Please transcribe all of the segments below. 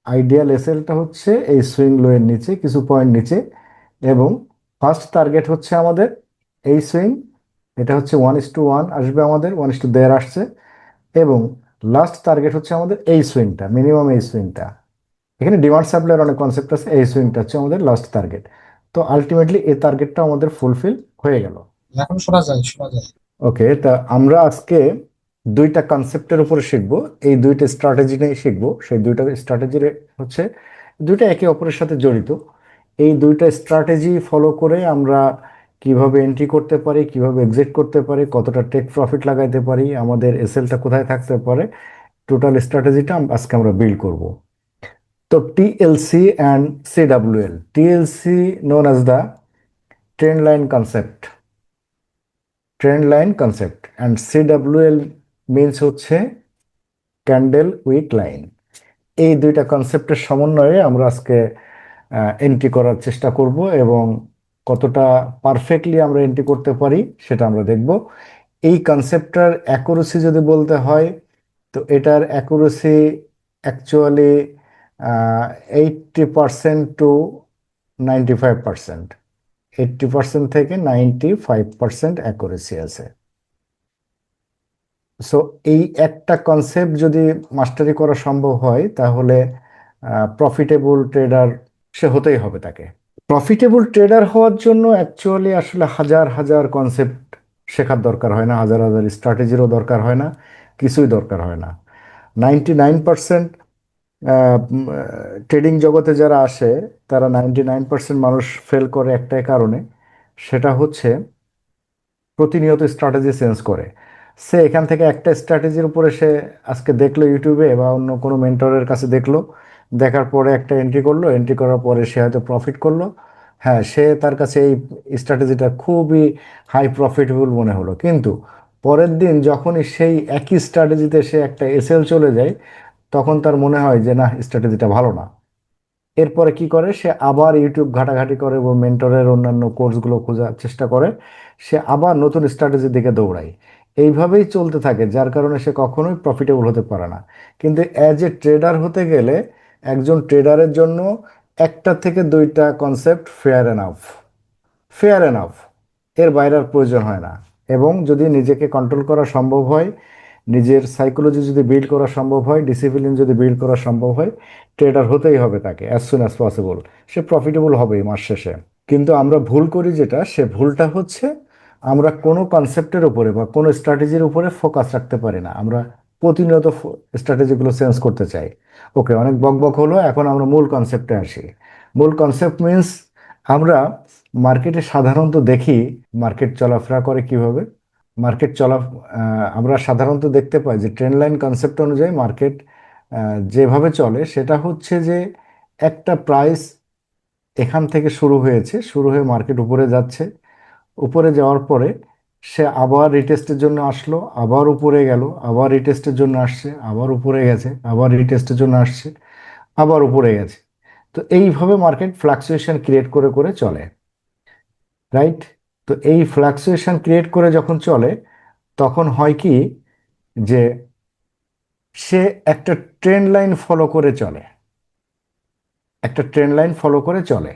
Ideal এসএলটা হচ্ছে এই swing লো এর নিচে কিছু পয়েন্ট নিচে, এবং ফার্স্ট টার্গেট হচ্ছে আমাদের এই সুইং, এটা হচ্ছে 1:1 আসবে, আমাদের 1:1.5 আসছে, এবং লাস্ট টার্গেট হচ্ছে আমাদের এই সুইংটা, মিনিমাম এই সুইংটা। এখানে ডিমান্ড সাপ্লাইয়ের অনেক কনসেপ্ট আছে, এই সুইংটা হচ্ছে আমাদের লাস্ট টার্গেট। তো আলটিমেটলি এই টার্গেটটা আমাদের ফুলফিল হয়ে গেল। এখন শোনা যায়, শোনা যায়। ওকে, তা আমরা আজকে দুইটা কনসেপ্টের উপরে শিখবো, এই দুইটা স্ট্র্যাটেজি নিয়ে শিখবো। সেই দুইটা স্ট্র্যাটেজি হচ্ছে দুইটা একে অপরের সাথে জড়িত। এই দুইটা স্ট্র্যাটেজি ফলো করে আমরা কিভাবে এন্ট্রি করতে পারি, কিভাবে এক্সিট করতে পারি, কতটা টেক প্রফিট লাগাইতে পারি, আমাদের এসএলটা কোথায় থাকতে পারে, টোটাল স্ট্র্যাটেজিটা আজকে আমরা বিল্ড করব। তো TLC and CWL, TLC known as the trend line concept, trend line concept, and CWL means হচ্ছে ক্যান্ডেল উইক লাইন। এই দুইটা কনসেপ্টের সমন্বয়ে আমরা আজকে এন্ট্রি করার চেষ্টা করব, এবং কতটা পারফেক্টলি আমরা এন্ট্রি করতে পারি সেটা আমরা দেখব। এই কনসেপ্টটার অ্যাকুরেসি যদি বলতে হয়, তো এটার অ্যাকুরেসি অ্যাকচুয়ালি 80% টু 95%, 80% থেকে 95% অ্যাকুরেসি আছে। সো এই একটা কনসেপ্ট যদি মাস্টারি করা সম্ভব হয়, তাহলে প্রফিটেবল ট্রেডার সে হতেই হবে তাকে। প্রফিটেবল ট্রেডার হওয়ার জন্য অ্যাকচুয়ালি আসলে হাজার হাজার কনসেপ্ট শেখার দরকার হয় না, হাজার হাজার স্ট্র্যাটেজিরও দরকার হয় না, কিছুই দরকার হয় না। 99% ট্রেডিং জগতে যারা আসে, তারা 99% মানুষ ফেল করে একটাই কারণে, সেটা হচ্ছে প্রতিনিয়ত স্ট্র্যাটেজি চেঞ্জ করে। সে এখান থেকে একটা স্ট্র্যাটেজির উপরে সে আজকে দেখলো ইউটিউবে বা অন্য কোনো মেন্টরের কাছে দেখলো, দেখার পরে একটা এন্ট্রি করলো, এন্ট্রি করার পরে সে হয়তো প্রফিট করলো। হ্যাঁ, সে তার কাছে এই স্ট্র্যাটেজিটা খুবই হাই প্রফিটেবল মনে হলো, কিন্তু পরের দিন যখনই সেই একই স্ট্র্যাটেজিতে সে একটা এসএল চলে যায়, তখন তার মনে হয় যে না, স্ট্র্যাটেজিটা ভালো না। এরপরে কি করে, সে আবার ইউটিউব ঘাটাঘাটি করে এবং মেন্টরের অন্যান্য কোর্সগুলো খোঁজার চেষ্টা করে, সে আবার নতুন স্ট্র্যাটেজির দিকে দৌড়ায়। এইভাবেই চলতে থাকে, যার কারণে সে কখনোই প্রফিটেবল হতে পারে না। কিন্তু অ্যাজ এ ট্রেডার হতে গেলে একজন ট্রেডারের জন্য একটা থেকে দুইটা concept fair enough, fair enough, এর বাইরে আর প্রয়োজন হয় না। এবং যদি নিজেকে কন্ট্রোল করা সম্ভব হয়, নিজের সাইকোলজি যদি বিল্ড করা সম্ভব হয়, ডিসিপ্লিন যদি বিল্ড করা সম্ভব হয়, ট্রেডার হতেই হবে তাকে অ্যাজ সুন অ্যাজ পসিবল। সে প্রফিটেবল হবেই মাস শেষে। কিন্তু আমরা ভুল করি যেটা, সে ভুলটা হচ্ছে আমরা কোনো কনসেপ্টের উপরে বা কোনো স্ট্র্যাটেজির উপরে ফোকাস রাখতে পারি না। আমরা প্রতিনিয়ত স্ট্র্যাটেজিগুলো চেঞ্জ করতে চাই। ওকে, অনেক বক বক হলো, এখন আমরা মূল কনসেপ্টে আসি। মূল কনসেপ্ট মিন্স আমরা মার্কেটে সাধারণত দেখি মার্কেট চলাফেরা করে কিভাবে। মার্কেট চলা আমরা সাধারণত দেখতে পাই যে ট্রেন্ড লাইন কনসেপ্ট অনুযায়ী মার্কেট যেভাবে চলে সেটা হচ্ছে যে একটা প্রাইস এখান থেকে শুরু হয়েছে, শুরু হয়ে মার্কেট উপরে যাচ্ছে, উপরে যাওয়ার পরে সে আবার রিটেস্টের জন্য আসলো, আবার উপরে গেল, আবার রিটেস্টের জন্য আসছে, আবার উপরে গেছে, আবার রিটেস্টের জন্য আসছে, আবার উপরে গেছে। তো এইভাবে মার্কেট ফ্লাকচুয়েশন ক্রিয়েট করে করে চলে, রাইট? তো এই ফ্লাকচুয়েশন ক্রিয়েট করে যখন চলে, তখন হয় কি যে সে একটা ট্রেন্ড লাইন ফলো করে চলে, একটা ট্রেন্ড লাইন ফলো করে চলে।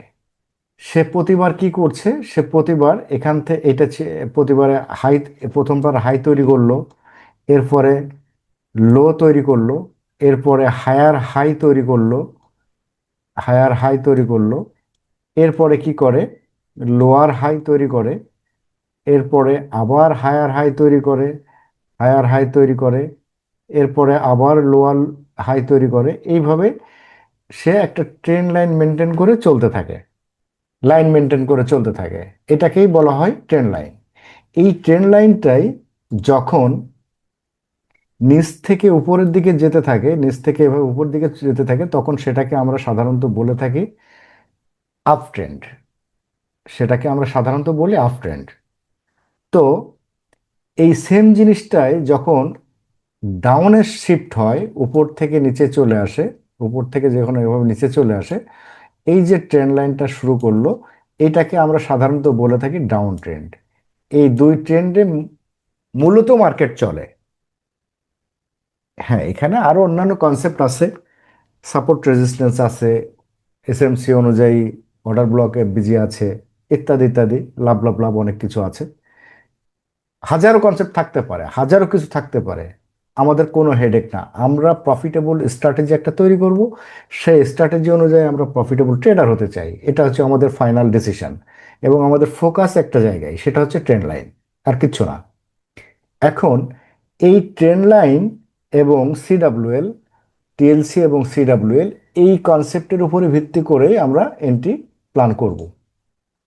সে প্রতিবার কি করছে, সে প্রতিবার এখান থেকে প্রতিবারে হাই, প্রথমবার হাই তৈরি করলো, এরপরে লো তৈরি করলো, এরপরে হায়ার হাই তৈরি করলো, হায়ার হাই তৈরি করলো, এরপরে কি করে, লোয়ার হাই তৈরি করে, এরপরে আবার হায়ার হাই তৈরি করে, হায়ার হাই তৈরি করে, এরপরে আবার লোয়ার হাই তৈরি করে। এইভাবে সে একটা ট্রেন্ড লাইন মেনটেন করে চলতে থাকে, লাইন মেনটেন করে চলতে থাকে। এটাকেই বলা হয় ট্রেন্ড লাইন। এই ট্রেন্ড লাইনটাই যখন নিচ থেকে উপরের দিকে যেতে থাকে, নিচ থেকে এভাবে উপর দিকে যেতে থাকে, তখন সেটাকে আমরা সাধারণত বলে থাকি আপ ট্রেন্ড। সেটাকে আমরা সাধারণত বলি আপ ট্রেন্ড। তো এই সেম জিনিসটাই যখন ডাউনে শিফট হয়, উপর থেকে নিচে চলে আসে, উপর থেকে যখন এভাবে নিচে চলে আসে, এই যে ট্রেন্ড লাইনটা শুরু করলো, এটাকে আমরা সাধারণত বলে থাকি ডাউন ট্রেন্ড। এই দুই ট্রেন্ডে মূলত মার্কেট চলে। হ্যাঁ, এখানে আরো অন্যান্য কনসেপ্ট আছে, সাপোর্ট রেজিস্ট্যান্স আছে, এসএমসি অনুযায়ী অর্ডার ব্লক এফবিজি আছে, ইত্যাদি ইত্যাদি, লাভ লাভ লাভ অনেক কিছু আছে। হাজারো কনসেপ্ট থাকতে পারে, হাজারো কিছু থাকতে পারে, আমাদের কোনো হেডেক না। আমরা প্রফিটেবল স্ট্র্যাটেজি একটা তৈরি করব, সেই স্ট্র্যাটেজি অনুযায়ী আমরা প্রফিটেবল ট্রেডার হতে চাই। এটা হচ্ছে আমাদের ফাইনাল ডিসিশন, এবং আমাদের ফোকাস একটা জায়গায়, সেটা হচ্ছে ট্রেন্ড লাইন, আর কিচ্ছু না। এখন এই ট্রেন্ড লাইন এবং সিডাব্লিউএল, টিএলসি এবং সিডাব্লিউএল, এই কনসেপ্টের উপরে ভিত্তি করেই আমরা এন্ট্রি প্ল্যান করব।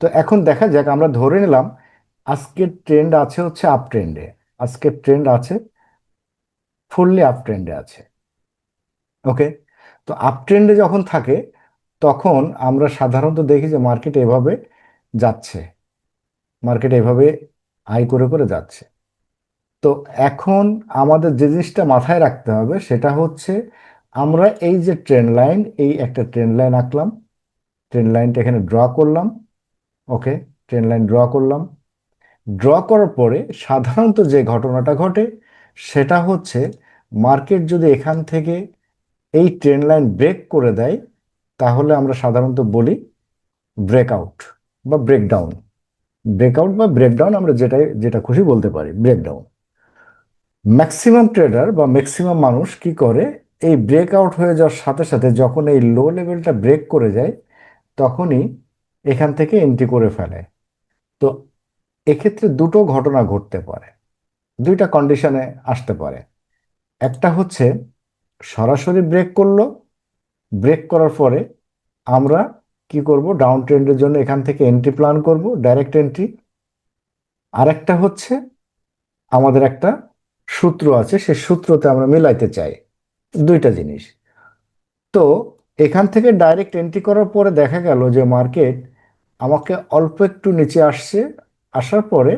তো এখন দেখা যাক, আমরা ধরে নিলাম আজকের ট্রেন্ড আছে হচ্ছে আপ ট্রেন্ডে, আজকের ট্রেন্ড আছে ফুললি আপ ট্রেন্ডে আছে। ওকে, তো আপ ট্রেন্ডে যখন থাকে তখন আমরা সাধারণত দেখি যে মার্কেট এভাবে যাচ্ছে, মার্কেট এভাবে হাই করে করে যাচ্ছে। তো এখন আমাদের যে জিনিসটা মাথায় রাখতে হবে সেটা হচ্ছে, আমরা এই যে ট্রেন্ড লাইন, এই একটা ট্রেন্ড লাইন আঁকলাম, ট্রেন্ড লাইনটা এখানে ড্র করলাম। ওকে, ট্রেন্ড লাইন ড্র করলাম। ড্র করার পরে সাধারণত যে ঘটনাটা ঘটে সেটা হচ্ছে, মার্কেট যদি এখান থেকে এই ট্রেন্ড লাইন ব্রেক করে দেয়, তাহলে আমরা সাধারণত বলি ব্রেকআউট বা ব্রেকডাউন। ব্রেকআউট বা ব্রেকডাউন, আমরা যেটা খুশি বলতে পারি, ব্রেকডাউন। ম্যাক্সিমাম ট্রেডার বা ম্যাক্সিমাম মানুষ কি করে, এই ব্রেকআউট হয়ে যাওয়ার সাথে সাথে যখন এই লো লেভেলটা ব্রেক করে যায়, তখনই এখান থেকে এন্ট্রি করে ফেলে। তো এক্ষেত্রে দুটো ঘটনা ঘটতে পারে, দুইটা কন্ডিশনে আসতে পারে। একটা হচ্ছে সরাসরি ব্রেক করলো, ব্রেক করার পরে আমরা কি করব, ডাউন ট্রেন্ডের জন্য এখান থেকে এন্ট্রি প্ল্যান করব, ডাইরেক্ট এন্ট্রি। আরেকটা হচ্ছে আমাদের একটা সূত্র আছে, সেই সূত্রতে আমরা মিলাইতে চাই দুইটা জিনিস। তো এখান থেকে ডাইরেক্ট এন্ট্রি করার পরে দেখা গেল যে মার্কেট আমাকে অল্প একটু নিচে আসছে, আসার পরে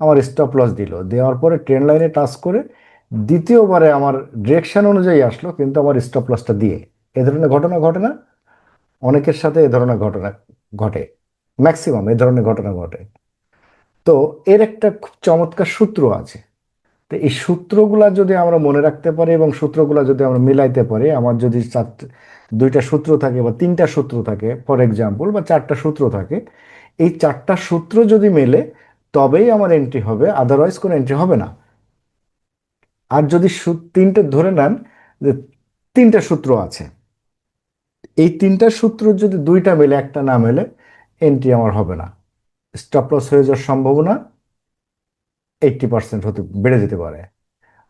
আমার স্টপ লস দিল, দেওয়ার পরে ট্রেন্ড লাইনে টাচ করে দ্বিতীয়বারে আমার ডিরেকশন অনুযায়ী আসলো, কিন্তু আমার স্টপ লসটা দিয়ে। এ ধরনের ঘটনা ঘটে না? অনেকের সাথে এ ধরনের ঘটনা ঘটে, ম্যাক্সিমাম এ ধরনের ঘটনা ঘটে। তো এর একটা খুব চমৎকার সূত্র আছে। তো এই সূত্রগুলা যদি আমরা মনে রাখতে পারি এবং সূত্রগুলা যদি আমরা মিলাইতে পারি, আমার যদি দুইটা সূত্র থাকে বা তিনটা সূত্র থাকে ফর এক্সাম্পল, বা চারটা সূত্র থাকে, এই চারটা সূত্র যদি মেলে তবেই আমার এন্ট্রি হবে, আদারওয়াইজ কোনো এন্ট্রি হবে না। আর যদি তিনটে ধরে নেন যে তিনটা সূত্র আছে, এই তিনটা সূত্র যদি দুইটা মেলে একটা না মেলে, এন্ট্রি আমার হবে না। স্টপ লস হয়ে যাওয়ার সম্ভাবনা 80% হতে বেড়ে যেতে পারে।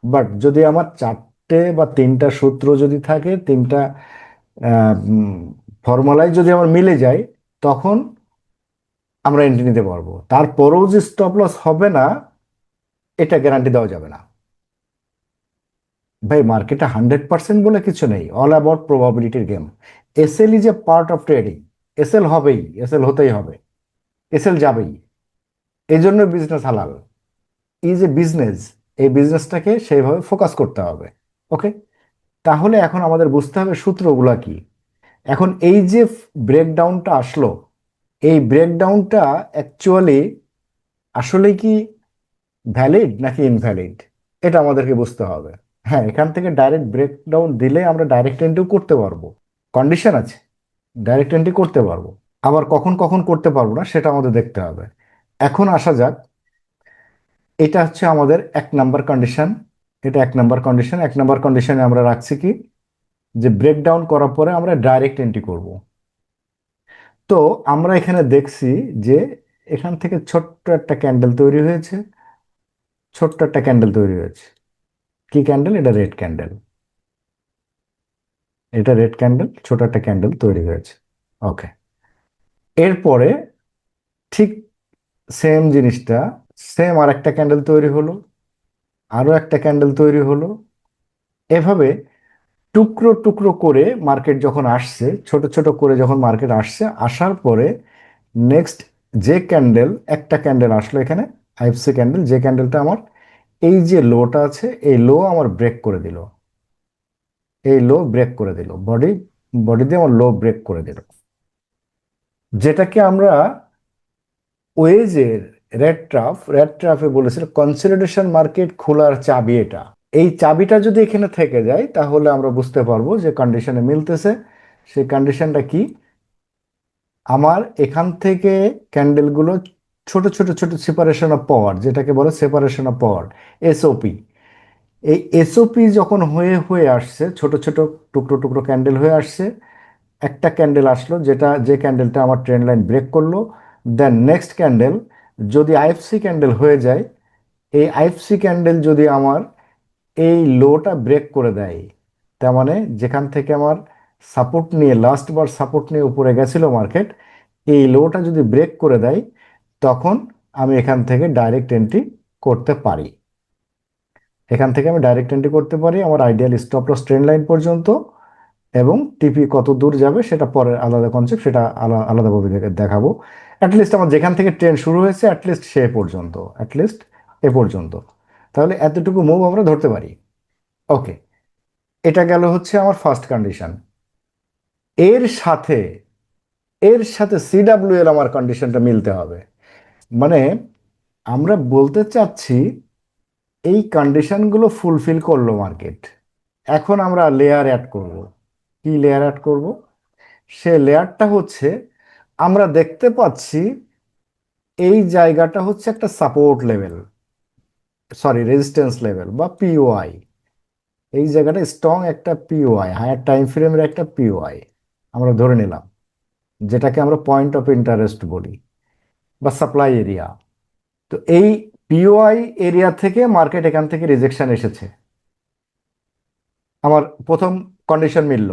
বাট যদি আমার চারটে বা তিনটা সূত্র যদি থাকে, তিনটা ফর্মুলায় যদি আমার মিলে যায়, তখন আমরা এন্ট্রি নিতে পারবো। তারপরেও যে স্টপ লস হবে না, এটা গ্যারান্টি দেওয়া যাবে না। ভাই, মার্কেটে 100% বলে কিছু নেই, অল অ্যাবাউট প্রবাবিলিটির গেম। SL is a part of ট্রেডিং। এসএল হবেই, এসএল হতেই হবে, এসএল যাবেই। এই জন্য বিজনেস হালাল, ইজ এ বিজনেস। এই বিজনেসটাকে সেইভাবে ফোকাস করতে হবে। ওকে, তাহলে এখন আমাদের বুঝতে হবে সূত্রগুলা কি। এখন এই যে ব্রেকডাউনটা আসলো, এই ব্রেকডাউনটা অ্যাকচুয়ালি আসলে কি ভ্যালিড নাকি ইনভ্যালিড, এটা আমাদেরকে বুঝতে হবে। হ্যাঁ, এখান থেকে ডাইরেক্ট ব্রেকডাউন দিলে আমরা ডাইরেক্ট এন্ট্রিও করতে পারবো, কন্ডিশন আছে, ডাইরেক্ট এন্ট্রি করতে পারবো। আবার কখন কখন করতে পারবো না, সেটা আমাদের দেখতে হবে। এখন আসা যাক, এটা হচ্ছে আমাদের 1 নাম্বার কন্ডিশন। এটা 1 নাম্বার কন্ডিশন। 1 নাম্বার কন্ডিশনে আমরা রাখছি কি, যে ব্রেকডাউন করার পরে আমরা ডাইরেক্ট এন্ট্রি করব। তো আমরা এখানে দেখছি যে এখান থেকে ছোট্ট একটা ক্যান্ডেল তৈরি হয়েছে, ছোট্ট একটা ক্যান্ডেল তৈরি হয়েছে। কি ক্যান্ডেল? এটা রেড ক্যান্ডেল, এটা রেড ক্যান্ডেল, ছোট একটা ক্যান্ডেল তৈরি হয়েছে। ওকে, এরপরে ঠিক সেম জিনিসটা, সেম আর একটা ক্যান্ডেল তৈরি হলো, আরো একটা ক্যান্ডেল তৈরি হলো। এভাবে টুকরো টুকরো করে মার্কেট যখন আসছে, ছোট ছোট করে যখন মার্কেট আসছে, আসার পরে নেক্সট যে ক্যান্ডেল, একটা ক্যান্ডেল আসলো এখানে, আইএফসি ক্যান্ডেল, যে ক্যান্ডেলটা আমার এই যে লোটা আছে, এই লো আমার ব্রেক করে দিল, এই লো ব্রেক করে দিল, বডি দিয়ে আমার লো ব্রেক করে দিল, যেটাকে আমরা ওয়েজের রেড ট্রাফে বলেছিল কনসলিডেশন মার্কেট খোলার চাবি এটা। এই চাবিটা যদি এখানে থেকে যায় তাহলে আমরা বুঝতে পারবো যে কন্ডিশনে মিলতেছে। সেই কন্ডিশনটা কি? আমার এখান থেকে ক্যান্ডেলগুলো ছোট ছোট ছোট সেপারেশন অফ পাওয়ার, যেটাকে বলে সেপারেশন অফ পাওয়ার, এসওপি। এই এসওপি যখন হয়ে হয়ে আসছে, ছোট ছোট টুকরো টুকরো ক্যান্ডেল হয়ে আসছে, একটা ক্যান্ডেল আসলো যে ক্যান্ডেলটা আমার ট্রেন্ড লাইন ব্রেক করলো। দেন নেক্সট ক্যান্ডেল যদি আইএফসি ক্যান্ডেল হয়ে যায়, এই আইএফসি ক্যান্ডেল যদি আমার এই লোটা ব্রেক করে দেয়, তার মানে যেখান থেকে আমার সাপোর্ট নিয়ে লাস্ট বার সাপোর্ট নিয়ে উপরে গেছিল মার্কেট, এই লোটা যদি ব্রেক করে দেয়, তখন আমি এখান থেকে ডাইরেক্ট এন্ট্রি করতে পারি। এখান থেকে আমি ডাইরেক্ট এন্ট্রি করতে পারি আমার ideal stop loss trend line পর্যন্ত, এবং টিপি কত দূর যাবে সেটা পরে আলাদা কনসেপ্ট, সেটা আলাদাভাবে দেখাবো। অ্যাটলিস্ট আমার যেখান থেকে ট্রেন্ড শুরু হয়েছে অ্যাটলিস্ট সে পর্যন্ত, অ্যাটলিস্ট এ পর্যন্ত, তাহলে এতটুকু মুভ আমরা ধরতে পারি। ওকে, এটা গেল হচ্ছে আমার ফার্স্ট কন্ডিশন। এর সাথে এর সাথে সিডাব্লিউএল আমার কন্ডিশনটা মিলতে হবে। মানে আমরা বলতে চাচ্ছি এই কন্ডিশনগুলো ফুলফিল করলো মার্কেট, এখন আমরা লেয়ার অ্যাড করব। কি লেয়ার অ্যাড করব? সে লেয়ারটা হচ্ছে, আমরা দেখতে পাচ্ছি এই জায়গাটা হচ্ছে একটা support level, sorry resistance level বা পিওআই। এই জায়গাটা স্ট্রং একটা পিওআই, হায়ার টাইম ফ্রেমের একটা পিওআই আমরা ধরে নিলাম, যেটাকে আমরা পয়েন্ট অফ ইন্টারেস্ট বলি বা সাপ্লাই এরিয়া। তো এই পিওআই এরিয়া থেকে মার্কেট এখান থেকে রিজেকশন এসেছে, আমার প্রথম কন্ডিশন মিলল।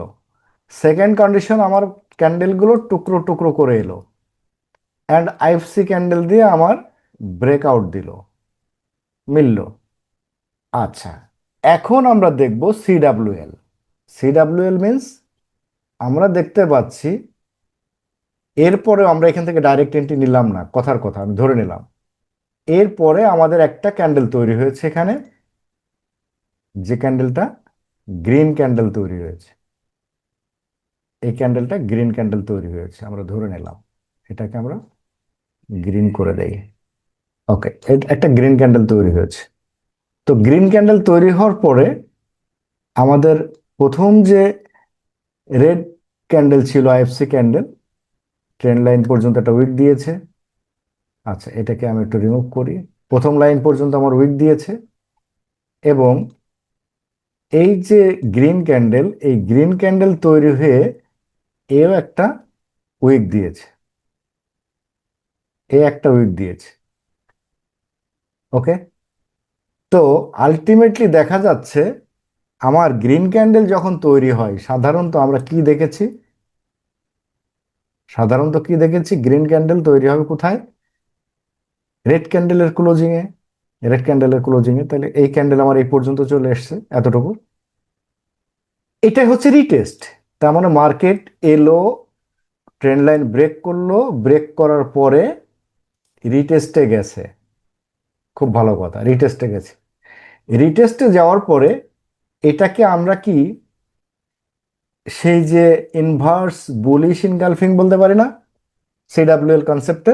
সেকেন্ড কন্ডিশন, আমার ক্যান্ডেলগুলো টুকরো টুকরো করে এলো অ্যান্ড আইএফসি ক্যান্ডেল দিয়ে আমার ব্রেকআউট দিল, মিলল। আচ্ছা, এখন আমরা দেখব সিডাব্লিউএল। সিডাব্লিউএল মিন্স আমরা দেখতে পাচ্ছি, এরপরে আমরা এখান থেকে ডাইরেক্ট এন্ট্রি নিলাম না, কথার কথা আমি ধরে নিলাম। এরপরে আমাদের একটা ক্যান্ডেল তৈরি হয়েছে এখানে, যে ক্যান্ডেলটা গ্রিন ক্যান্ডেল তৈরি হয়েছে। এই ক্যান্ডেলটা গ্রিন ক্যান্ডেল তৈরি হয়েছে আমরা ধরে নিলাম, এটাকে আমরা গ্রিন করে দেই। ওকে, একটা গ্রিন ক্যান্ডেল তৈরি হয়েছে। তো গ্রিন ক্যান্ডেল তৈরি হওয়ার পরে আমাদের প্রথম যে রেড ক্যান্ডেল ছিল আইএফসি ক্যান্ডেল, ট্রেন্ড লাইন পর্যন্ত একটা উইক দিয়েছে। আচ্ছা, এটাকে আমি একটু রিমুভ করি। প্রথম লাইন পর্যন্ত আমার উইক দিয়েছে, এবং এই যে গ্রিন ক্যান্ডেল, এই গ্রিন ক্যান্ডেল তৈরি হয়ে এও একটা উইক দিয়েছে, এ একটা উইক দিয়েছে। ওকে, তো আলটিমেটলি দেখা যাচ্ছে আমার গ্রিন ক্যান্ডেল যখন তৈরি হয়, সাধারণত আমরা কি দেখেছি? গ্রিন ক্যান্ডেল তৈরি হবে কোথায়? রেড ক্যান্ডেলের ক্লোজিং এ। তাহলে এই ক্যান্ডেল আমার এই পর্যন্ত চলে এসছে, এতটুকু। এটাই হচ্ছে রিটেস্ট। তার মানে মার্কেট এলো, ট্রেন্ড লাইন ব্রেক করলো, ব্রেক করার পরে রিটেস্টে গেছে। খুব ভালো কথা, রিটেস্টে গেছে। রিটেস্টে যাওয়ার পরে এটাকে আমরা কি সেই যে ইনভার্স বুলিশ ইনগালফিং বলতে পারি না? সিডাব্লিউএল কনসেপ্টে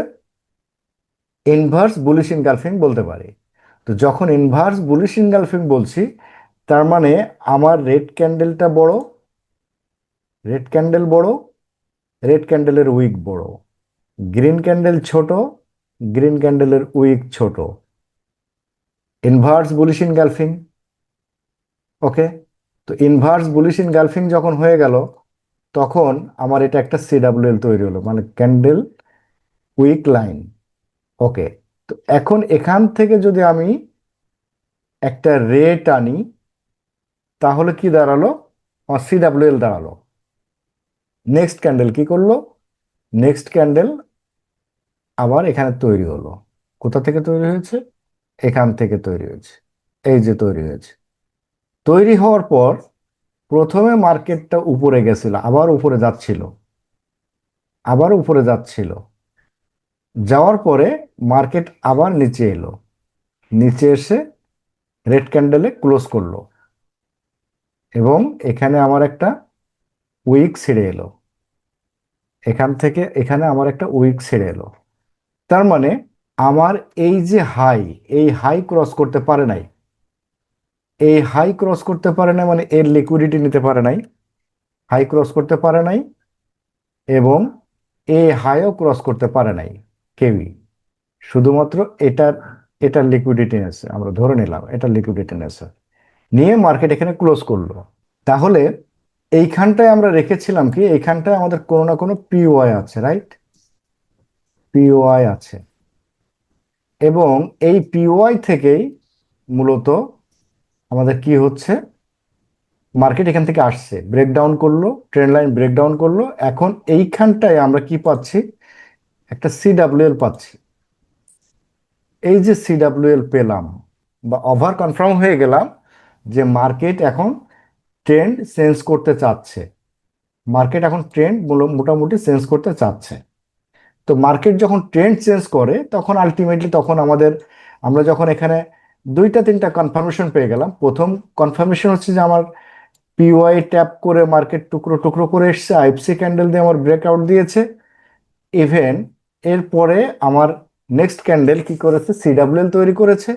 ইনভার্স বুলিশ ইনগালফিং বলতে পারি। তো যখন ইনভার্স বুলিশ ইনগালফিং বলছি, তার মানে আমার রেড ক্যান্ডেলটা বড়, রেড ক্যান্ডেল বড়, রেড ক্যান্ডেলের উইক বড়, গ্রিন ক্যান্ডেল ছোট, গ্রিন ক্যান্ডেলের উইক ছোট। Inverse bullish engulfing. ওকে, তো ইনভার্স বুলিশ ইনগালফিং যখন হয়ে গেল, তখন আমার এটা একটা সিডাব্লিউএল তৈরি হলো, মানে ক্যান্ডেল উইক লাইন। ওকে, তো এখন এখান থেকে যদি আমি একটা রে টানি, তাহলে কি দাঁড়ালো? আমার সিডাব্লিউএল দাঁড়ালো। নেক্সট ক্যান্ডেল কি করলো? নেক্সট ক্যান্ডেল আবার এখানে তৈরি হলো। কোথা থেকে তৈরি হয়েছে? এখান থেকে তৈরি হয়েছে, এই যে তৈরি হয়েছে। তৈরি হওয়ার পর প্রথমে মার্কেটটা উপরে গেছিল, আবার উপরে যাচ্ছিল, আবার উপরে যাচ্ছিল, যাওয়ার পরে মার্কেট আবার নিচে এলো, নিচে এসে রেড ক্যান্ডেলে ক্লোজ করলো, এবং এখানে আমার একটা উইক ছেড়ে এলো, এখান থেকে এখানে আমার একটা উইক ছেড়ে এলো। তার মানে আমার এই যে হাই, এই হাই ক্রস করতে পারে নাই, এই হাই ক্রস করতে পারে না, মানে এর লিকুইডিটি নিতে পারে নাই, হাই ক্রস করতে পারে নাই, এবং এই হাইও ক্রস করতে পারে নাই কেউই। শুধুমাত্র এটার এটার লিকুইডিটি নেছে, আমরা ধরে নিলাম এটার লিকুইডিটি নেছে, নিয়ে মার্কেট এখানে ক্লোজ করলো। তাহলে এইখানটায় আমরা রেখেছিলাম কি, এইখানটায় আমাদের কোনো না কোনো পিওআই আছে, রাইট? পিওআই আছে, এবং এই পিওআই থেকেই মূলত আমাদের কি হচ্ছে, মার্কেট এখান থেকে আসছে, ব্রেকডাউন করলো, ট্রেন্ড লাইন ব্রেকডাউন করলো। এখন এইখানটায় আমরা কি পাচ্ছি, একটা সিডাব্লিউএল পাচ্ছি। এই যে সিডাব্লিউএল পেলাম, বা ওভার কনফার্ম হয়ে গেলাম যে মার্কেট এখন ট্রেন্ড চেঞ্জ করতে চাচ্ছে, মার্কেট এখন ট্রেন্ড মোটামুটি চেঞ্জ করতে চাচ্ছে। তো মার্কেট যখন ট্রেন্ড চেঞ্জ করে তখন আলটিমেটলি তখন আমরা যখন এখানে দুইটা তিনটা কনফার্মেশন পেয়ে গেলাম। প্রথম কনফার্মেশন হচ্ছে যে আমার পিওয়াই ট্যাপ করে মার্কেট টুকরো টুকরো করে এসছে, আইএফসি ক্যান্ডেল দিয়ে আমার ব্রেকআউট দিয়েছে। ইভেন এরপরে আমার নেক্সট ক্যান্ডেল কি করেছে, সিডাব্লিউএল তৈরি করেছে।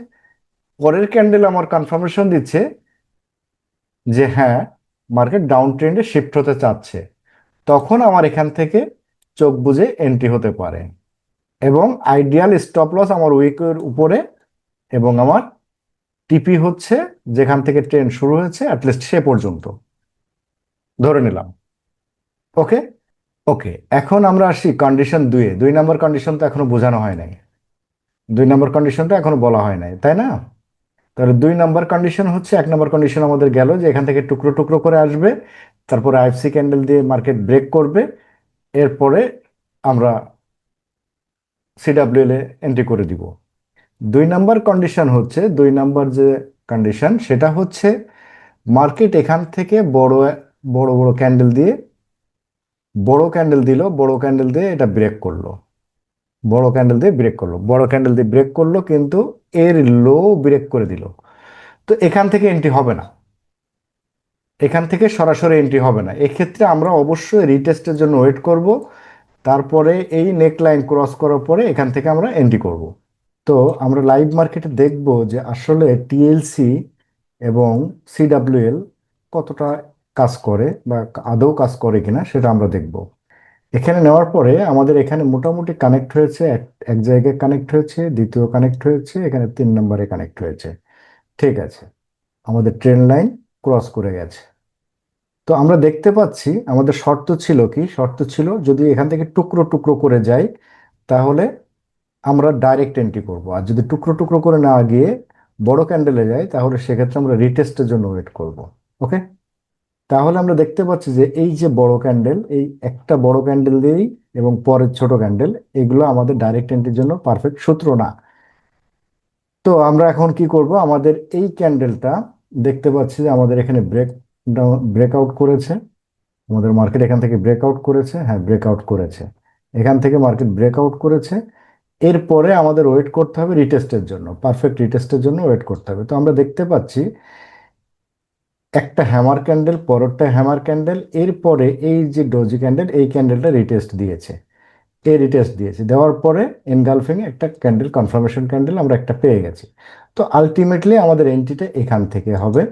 পরের ক্যান্ডেল আমার কনফার্মেশন দিচ্ছে যে হ্যাঁ, মার্কেট ডাউন ট্রেন্ডে শিফট হতে চাচ্ছে। তখন আমার এখান থেকে চোখ বুজে এন্ট্রি হতে পারে, এবং আইডিয়াল স্টপ লস আমার উইকের উপরে, এবং আমার টিপি হচ্ছে যেখান থেকে ট্রেন্ড শুরু হয়েছে অ্যাটলিস্ট সে পর্যন্ত ধরে নিলাম। ওকে, ওকে, এখন আমরা আসি কন্ডিশন 2-এ। 2 নম্বর কন্ডিশন তো এখনো বোঝানো হয় নাই, 2 নম্বর কন্ডিশনটা এখনো বলা হয় নাই, তাই না? তাহলে 2 নম্বর কন্ডিশন হচ্ছে, 1 নম্বর কন্ডিশন আমাদের গেল যে এখান থেকে টুকরো টুকরো করে আসবে, তারপরে আইএফসি ক্যান্ডেল দিয়ে মার্কেট ব্রেক করবে, এরপরে আমরা সিডাব্লিউএল এ এন্ট্রি করে দিব। 2 নম্বর কন্ডিশন হচ্ছে, 2 নম্বর যে কন্ডিশন সেটা হচ্ছে মার্কেট এখান থেকে বড় বড় বড় ক্যান্ডেল দিয়ে, বড় ক্যান্ডেল দিল, বড় ক্যান্ডেল দিয়ে এটা ব্রেক করলো, বড় ক্যান্ডেল দিয়ে ব্রেক করলো, বড় ক্যান্ডেল দিয়ে ব্রেক করলো, কিন্তু এর লো ব্রেক করে দিল। তো এখান থেকে এন্ট্রি হবে না, এখান থেকে সরাসরি এন্ট্রি হবে না। এক্ষেত্রে আমরা অবশ্যই রিটেস্টের জন্য ওয়েট করব, তারপরে এই নেক লাইন ক্রস করার পরে এখান থেকে আমরা এন্ট্রি করব। তো আমরা লাইভ মার্কেটে দেখব যে আসলে টিএলসি এবং সিডাব্লিউএল কতটা কাজ করে, বা আদৌ কাজ করে কিনা সেটা আমরা দেখব। এখানে নেওয়ার পরে আমাদের এখানে মোটামুটি কানেক্ট হয়েছে, এক এক জায়গায় কানেক্ট হয়েছে, দ্বিতীয় কানেক্ট হয়েছে, এখানে 3 নম্বরে কানেক্ট হয়েছে। ঠিক আছে, আমাদের ট্রেন লাইন ক্রস করে গেছে। তো আমরা দেখতে পাচ্ছি আমাদের শর্ত ছিল কি, শর্ত ছিল যদি এখান থেকে টুকরো টুকরো করে যাই তাহলে আমরা ডাইরেক্ট এন্ট্রি করব, আর যদি টুকরো টুকরো করে না গিয়ে বড় ক্যান্ডেলে যাই তাহলে সেক্ষেত্রে আমরা রিটেস্টের জন্য ওয়েট করব। ওকে, তাহলে আমরা দেখতে পাচ্ছি যে এই যে বড় ক্যান্ডেল, এই একটা বড় ক্যান্ডেল দিয়েই এবং পরের ছোট ক্যান্ডেল, এগুলো আমাদের ডাইরেক্ট এন্ট্রির জন্য পারফেক্ট সূত্র না। তো আমরা এখন কি করব, আমাদের এই ক্যান্ডেলটা দেখতে পাচ্ছি যে আমাদের এখানে ব্রেকআউট করেছে, আমাদের মার্কেট এখান থেকে ব্রেকআউট করেছে, হ্যাঁ ব্রেকআউট করেছে, এখান থেকে মার্কেট ব্রেকআউট করেছে। এরপরে আমাদের ওয়েট করতে হবে রিটেস্টের জন্য, পারফেক্ট রিটেস্টের জন্য ওয়েট করতে হবে। তো আমরা দেখতে পাচ্ছি একটা হ্যামার ক্যান্ডেল, পরেরটা হ্যামার ক্যান্ডেল, এরপরে এই যে ডোজি ক্যান্ডেল, এই ক্যান্ডেলটা রিটেস্ট দিয়েছে, এই রিটেস্ট দিয়েছে, দেওয়ার পরে এনগালফিং একটা ক্যান্ডেল, কনফার্মেশন ক্যান্ডেল আমরা একটা পেয়ে গেছি। তো আলটিমেটলি আমাদের এন্ট্রিটা এখান থেকে হবে।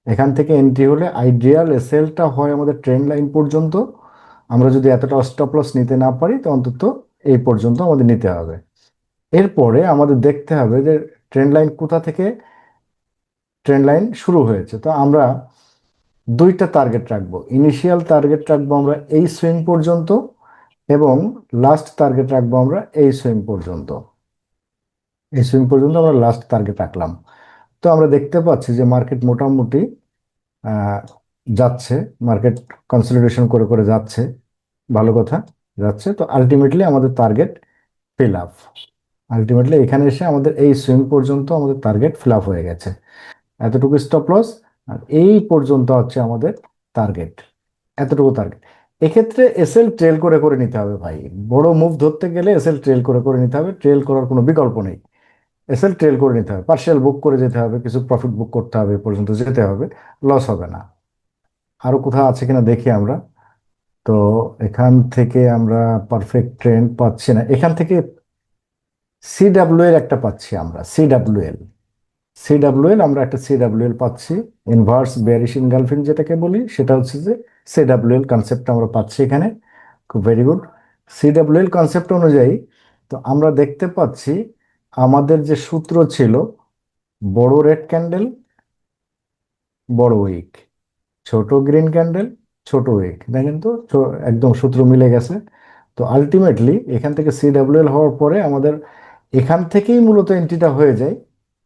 এখান থেকে এন্ট্রি হলে আইডিয়াল এসএলটা হয় আমাদের ট্রেন্ড লাইন পর্যন্ত। আমরা যদি এতটা স্টপ লস নিতে না পারি তো অন্তত এই পর্যন্ত আমাদের নিতে হবে। এরপরে আমাদের দেখতে হবে যে ট্রেন্ড লাইন কোথা থেকে ট্রেন্ড লাইন শুরু হয়েছে। তো আমরা দুইটা টার্গেট রাখবো, ইনিশিয়াল টার্গেট রাখবো আমরা এই সুইং পর্যন্ত, এবং লাস্ট টার্গেট রাখবো আমরা এই সুইং পর্যন্ত। এই সুইং পর্যন্ত আমরা লাস্ট টার্গেট রাখলাম। তো আমরা দেখতে পাচ্ছি যে মার্কেট মোটামুটি আহ, যাচ্ছে, মার্কেট কনসলিডেশন করে করে যাচ্ছে, ভালো কথা, যাচ্ছে। তো আলটিমেটলি আমাদের টার্গেট ফিল আপ, আলটিমেটলি এখানে এসে আমাদের এই সুইং পর্যন্ত আমাদের টার্গেট ফিল আপ হয়ে গেছে, এতটুকু স্টপ লস, আর এই পর্যন্ত হচ্ছে আমাদের টার্গেট, এতটুকু টার্গেট। এক্ষেত্রে এসএল ট্রেল করে করে নিতে হবে ভাই, বড় মুভ ধরতে গেলে এসএল ট্রেল করে করে নিতে হবে, ট্রেল করার কোনো বিকল্প নেই। এসএল ট্রেল করে নিতে হবে, পার্শিয়াল বুক করে যেতে হবে, কিছু প্রফিট বুক করতে হবে, এ পর্যন্ত যেতে হবে, লস হবে না। আরো কোথাও আছে কিনা দেখি আমরা। তো এখান থেকে আমরা পারফেক্ট ট্রেন্ড পাচ্ছি না, এখান থেকে সিডাব্লিউ এর একটা পাচ্ছি আমরা, সিডাব্লিউএল, সিডাব্লিউএল, আমরা একটা সিডাব্লিউএল পাচ্ছি, ইনভার্স বেয়ারিশ ইনগালফিং যেটাকে বলি, সেটা হচ্ছে যে সিডাব্লিউএল কনসেপ্ট আমরা পাচ্ছি এখানে। খুব ভেরি গুড। সিডাব্লিউএল কনসেপ্ট অনুযায়ী তো আমরা দেখতে পাচ্ছি আমাদের যে সূত্র ছিল, বড় রেড ক্যান্ডেল বড় উইক, ছোট গ্রিন ক্যান্ডেল ছোট উইক, দেখেন তো একদম সূত্র মিলে গেছে। তো আলটিমেটলি এখান থেকে সিডাব্লিউএল হওয়ার পরে আমাদের এখান থেকেই মূলত এন্ট্রিটা হয়ে যায়,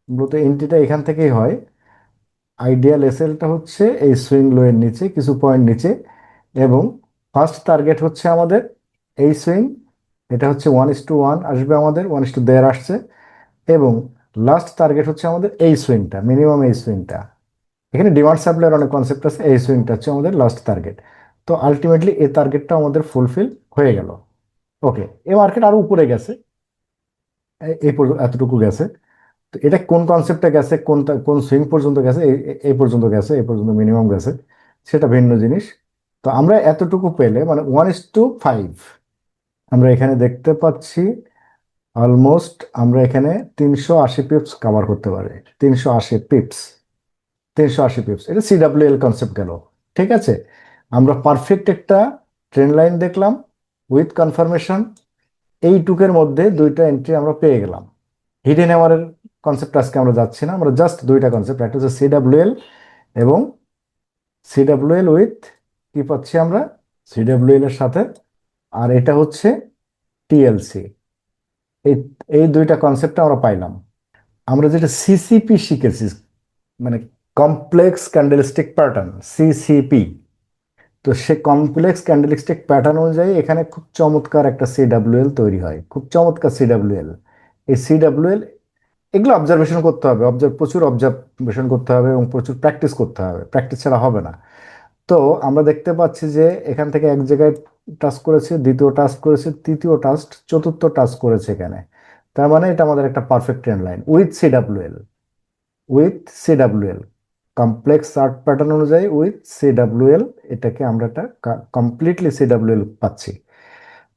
মূলত এন্ট্রিটা এখান থেকেই হয়। আইডিয়াল এসএলটা হচ্ছে এই সুইং লো এর নিচে কিছু পয়েন্ট নিচে, এবং ফার্স্ট টার্গেট হচ্ছে আমাদের এই সুইং, এটা হচ্ছে 1:1 আসবে, আমাদের 1:1.5 আসছে, এবং লাস্ট টার্গেট হচ্ছে আমাদের এই সুইংটা, মিনিমাম এই সুইংটা। এখানে ডিমান্ড সাপ্লাইয়ের অনেক কনসেপ্ট আছে, এই সুইংটা হচ্ছে আমাদের লাস্ট টার্গেট। তো আলটিমেটলি এই টার্গেটটা আমাদের ফুলফিল হয়ে গেল। ওকে, এই মার্কেট আরো উপরে গেছে, এতটুকু গেছে। তো এটা কোন কনসেপ্টে গেছে, কোনটা কোন সুইং পর্যন্ত গেছে, এই পর্যন্ত গেছে, এই পর্যন্ত মিনিমাম গেছে, সেটা ভিন্ন জিনিস। তো আমরা এতটুকু পেলে মানে 1:5 আমরা এখানে দেখতে পাচ্ছি। অলমোস্ট আমরা এখানে 380 পিপস কভার করতে পারি। 380 পিপস, 380 পিপস, এটা সিডাব্লিউএল কনসেপ্ট গেল। ঠিক আছে, আমরা পারফেক্ট একটা ট্রেন্ড লাইন দেখলাম উইথ কনফার্মেশন। এইটুকের মধ্যে দুইটা এন্ট্রি আমরা পেয়ে গেলাম। হিডেন এমআরের কনসেপ্ট আজকে আমরা যাচ্ছি না, আমরা জাস্ট দুইটা কনসেপ্ট, একটা হচ্ছে সিডাব্লিউএল এবং সিডাব্লিউএল উইথ কি পাচ্ছি আমরা, সিডাব্লিউএল এর সাথে, আর এটা হচ্ছে টিএলসি। এই এই দুইটা কনসেপ্ট আমরা পাইলাম। আমরা যেটা সিসিপি শিখেছি, মানে কমপ্লেক্স ক্যান্ডেলস্টিক প্যাটার্ন, সিসিপি। তো সে কমপ্লেক্স ক্যান্ডেলস্টিক প্যাটার্ন অনুযায়ী এখানে খুব চমৎকার একটা সিডাব্লিউএল তৈরি হয়, খুব চমৎকার সিডাব্লিউএল। এই সিডাব্লিউএল, এগুলো অবজারভেশন করতে হবে, প্রচুর অবজারভেশন করতে হবে এবং প্রচুর প্র্যাকটিস করতে হবে, প্র্যাকটিস ছাড়া হবে না। তো আমরা দেখতে পাচ্ছি যে এখান থেকে এক জায়গায় টাচ করেছে, দ্বিতীয় টাচ করেছে, তৃতীয় টাচ, চতুর্থ টাচ করেছে এখানে। তার মানে এটা আমাদের একটা perfect trend line with CWL, with CWL complex chart pattern অনুযায়ী উইথ সিডাব্লিউএল, এটাকে আমরা একটা কমপ্লিটলি সিডাব্লিউএল পাচ্ছি।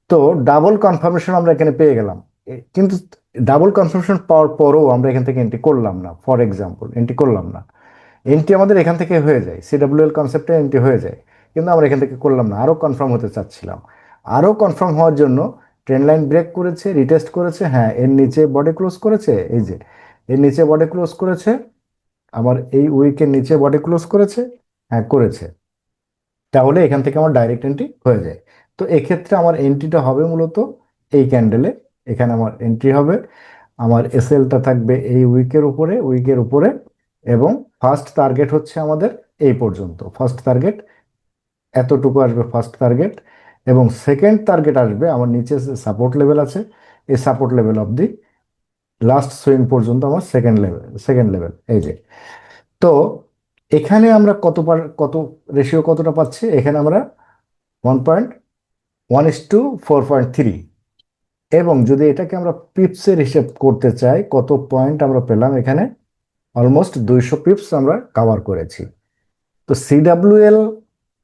তো ডাবল কনফার্মেশন আমরা এখানে পেয়ে গেলাম। কিন্তু ডাবল কনফার্মেশন পাওয়ার পরও আমরা এখান থেকে এন্ট্রি করলাম না, ফর এক্সাম্পল এন্ট্রি করলাম না। এন্ট্রি আমাদের এখান থেকে হয়ে যায়, সিডাব্লিউএল কনসেপ্টে এন্ট্রি হয়ে যায়, কিন্তু আমরা এখান থেকে করলাম না, আরও কনফার্ম হতে চাচ্ছিলাম। আরও কনফার্ম হওয়ার জন্য ট্রেন্ড লাইন ব্রেক করেছে, রিটেস্ট করেছে, হ্যাঁ এর নিচে বডি ক্লোজ করেছে, এই যে এর নিচে বডি ক্লোজ করেছে, আমার এই উইকের নিচে বডি ক্লোজ করেছে, হ্যাঁ করেছে। তাহলে এখান থেকে আমার ডাইরেক্ট এন্ট্রি হয়ে যায়। তো এক্ষেত্রে আমার এন্ট্রিটা হবে মূলত এই ক্যান্ডেলে, এখানে আমার এন্ট্রি হবে, আমার এসএলটা থাকবে এই উইকের উপরে, এবং ফার্স্ট টার্গেট হচ্ছে আমাদের এই পর্যন্ত, ফার্স্ট টার্গেট এতটুকু আসবে ফার্স্ট টার্গেট, এবং সেকেন্ড টার্গেট আসবে আমার নিচে সাপোর্ট লেভেল আছে, এই support level of the last swing পর্যন্ত আমার সেকেন্ড লেভেল এই যে। তো এখানে আমরা কত রেশিও কতটা পাচ্ছি, এখানে আমরা 1.1:4.3, এবং যদি এটাকে আমরা পিপসের হিসেব করতে চাই কত পয়েন্ট আমরা পেলাম এখানে, অলমোস্ট 200 পিপস আমরা কভার করেছি। তো সিডাব্লিউএল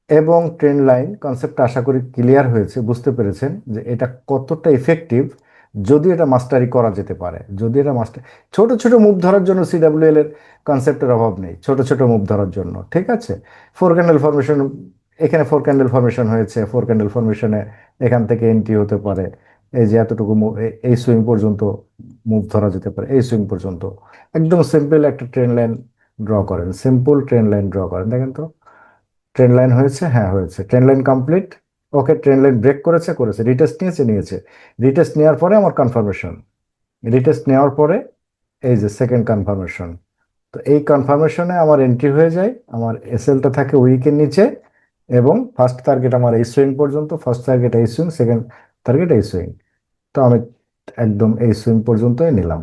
এবং ট্রেন্ড লাইন কনসেপ্ট আশা করি ক্লিয়ার হয়েছে, বুঝতে পেরেছেন যে এটা কতটা ইফেক্টিভ। যদি এটা মাস্টারি করা যেতে পারে, যদি এটা মাস্টার, ছোট ছোট মুভ ধরার জন্য সিডাব্লিউএল এর কনসেপ্টের অভাব নেই, ছোট ছোট মুভ ধরার জন্য, ঠিক আছে। ফোর ক্যান্ডেল ফরমেশন, এখানে ফোর ক্যান্ডেল ফরমেশন হয়েছে, ফোর ক্যান্ডেল ফরমেশনে এখান থেকে এন্ট্রি হতে পারে, এই যে এতটুকু এই সুইং পর্যন্ত মুভ ধরা যেতে পারে, এই সুইং পর্যন্ত। একদম সিম্পল একটা ট্রেন্ড লাইন ড্র করেন, সিম্পল ট্রেন্ড লাইন ড্র করেন, দেখেন তো ট্রেন্ড লাইন হয়েছে, হ্যাঁ হয়েছে, ট্রেন্ড লাইন কমপ্লিট। ওকে, ট্রেন্ড লাইন ব্রেক করেছে, রিটেস্ট নিয়েছে, রিটেস্ট নেওয়ার পরে আমার কনফার্মেশন, রিটেস্ট নেওয়ার পরে এই যে সেকেন্ড কনফার্মেশন। তো এই কনফার্মেশনে আমার এন্ট্রি হয়ে যায়, আমার এসএলটা থাকে উইকের নিচে, এবং ফার্স্ট টার্গেট আমার এই সুইং পর্যন্ত, ফার্স্ট টার্গেট এই সুইং, সেকেন্ড টার্গেট এই সুইং। তো আমি একদম এই সুইং পর্যন্তই নিলাম।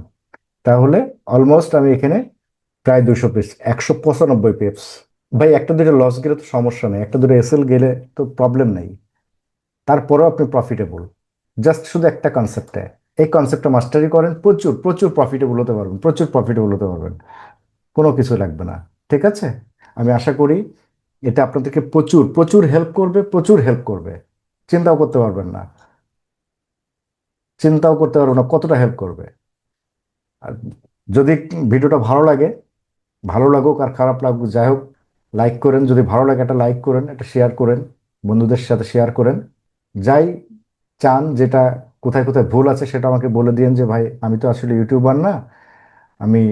তাহলে অলমোস্ট আমি এখানে প্রায় 200 পিস, 195 পিপস। ভাই একটা দুটো লস গেলে তো সমস্যা নেই, একটা দুটো এসএল গেলে তো প্রবলেম নেই, তারপরেও আপনি প্রফিটেবল। জাস্ট শুধু একটা কনসেপ্টে, এই কনসেপ্টটা মাস্টারি করেন, প্রচুর প্রচুর প্রফিটেবল হতে পারবেন, প্রচুর প্রফিটেবল হতে পারবেন, কোনো কিছু লাগবে না। ঠিক আছে, আমি আশা করি এটা আপনাদেরকে প্রচুর প্রচুর হেল্প করবে, প্রচুর হেল্প করবে। চিন্তাও করতে পারবেন না, চিন্তাও করতে পারবেন না কতটা হেল্প করবে। আর যদি ভিডিওটা ভালো লাগুক আর খারাপ লাগুক যাই হোক, লাইক করেন। যদি ভালো লাগে একটা লাইক করেন, একটা শেয়ার করেন, বন্ধুদের সাথে শেয়ার করেন। যাই চান, যেটা কোথায় কোথায় ভুল আছে সেটা আমাকে বলে দিয়েন, যে ভাই আমি তো আসলে ইউটিউবার না, আমি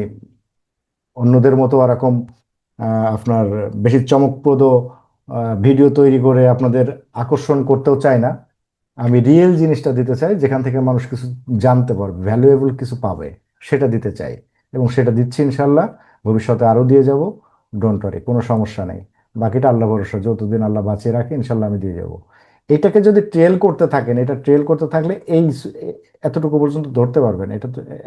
অন্যদের মতো এরকম আপনার বেশি চমকপ্রদ ভিডিও তৈরি করে আপনাদের আকর্ষণ করতেও চাই না। আমি রিয়েল জিনিসটা দিতে চাই, যেখান থেকে মানুষ কিছু জানতে পারবে, ভ্যালুয়েবল কিছু পাবে, সেটা দিতে চাই। এবং সেটা দিচ্ছি ইনশাল্লাহ, ভবিষ্যতে আরও দিয়ে যাব। ডোন্ট ওয়ারি, কোনো সমস্যা নেই। বাকিটা আল্লাহ ভরসা, যতদিন আল্লাহ বাঁচিয়ে রাখে ইনশাল্লাহ আমি দিয়ে যাব। এটাকে যদি ট্রেল করতে থাকেন, এটা ট্রেল করতে থাকলে এতটুকু পর্যন্ত ধরতে পারবেন,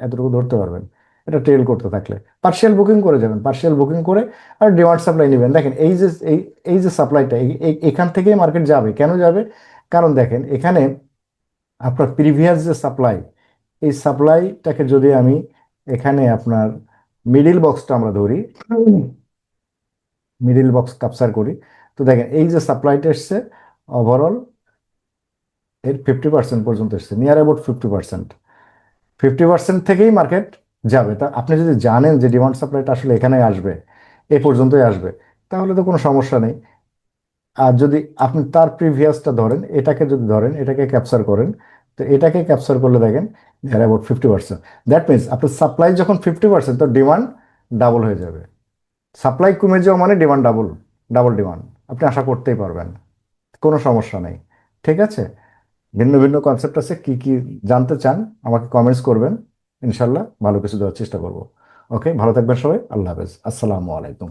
এতটুকু ধরতে পারবেন। এটা ট্রেল করতে থাকলে পার্শিয়াল বুকিং করে যাবেন, পার্শিয়াল বুকিং করে আর ডিমান্ড সাপ্লাই নেবেন। দেখেন এই যে সাপ্লাইটা, এখান থেকেই মার্কেট যাবে। কেন যাবে? কারণ দেখেন এখানে আপনার প্রিভিয়াস যে সাপ্লাই, এই সাপ্লাইটাকে যদি আমি এখানে আপনার মিডিল বক্সটা আমরা ধরি, মিডিল বক্স ক্যাপচার করি, তো দেখেন এই যে সাপ্লাইটা এসছে, ওভারঅল এর 50% পর্যন্ত এসছে, নিয়ার অ্যাবাউট 50%। 50% থেকেই মার্কেট যাবে। তা আপনি যদি জানেন যে ডিমান্ড সাপ্লাইটা আসলে এখানে আসবে, এ পর্যন্তই আসবে, তাহলে তো কোনো সমস্যা নেই। আর যদি আপনি তার প্রিভিয়াসটা ধরেন, এটাকে যদি ধরেন, এটাকে ক্যাপচার করেন, তো এটাকে ক্যাপচার করলে দেখেন অ্যাবাউট 50%। দ্যাট মিনস আপনার সাপ্লাই যখন 50%, তো ডিমান্ড ডাবল হয়ে যাবে। সাপ্লাই কমে যাওয়া মানে ডিমান্ড ডাবল, ডাবল ডিমান্ড আপনি আশা করতেই পারবেন। কোনো সমস্যা নেই। ঠিক আছে? ভিন্ন ভিন্ন কনসেপ্ট আছে, কি কি জানতে চান আমাকে কমেন্টস করবেন, ইনশাল্লাহ ভালো কিছু দেওয়ার চেষ্টা করব। ওকে, ভালো থাকবেন সবাই। আল্লাহ হাফেজ, আসসালামু আলাইকুম।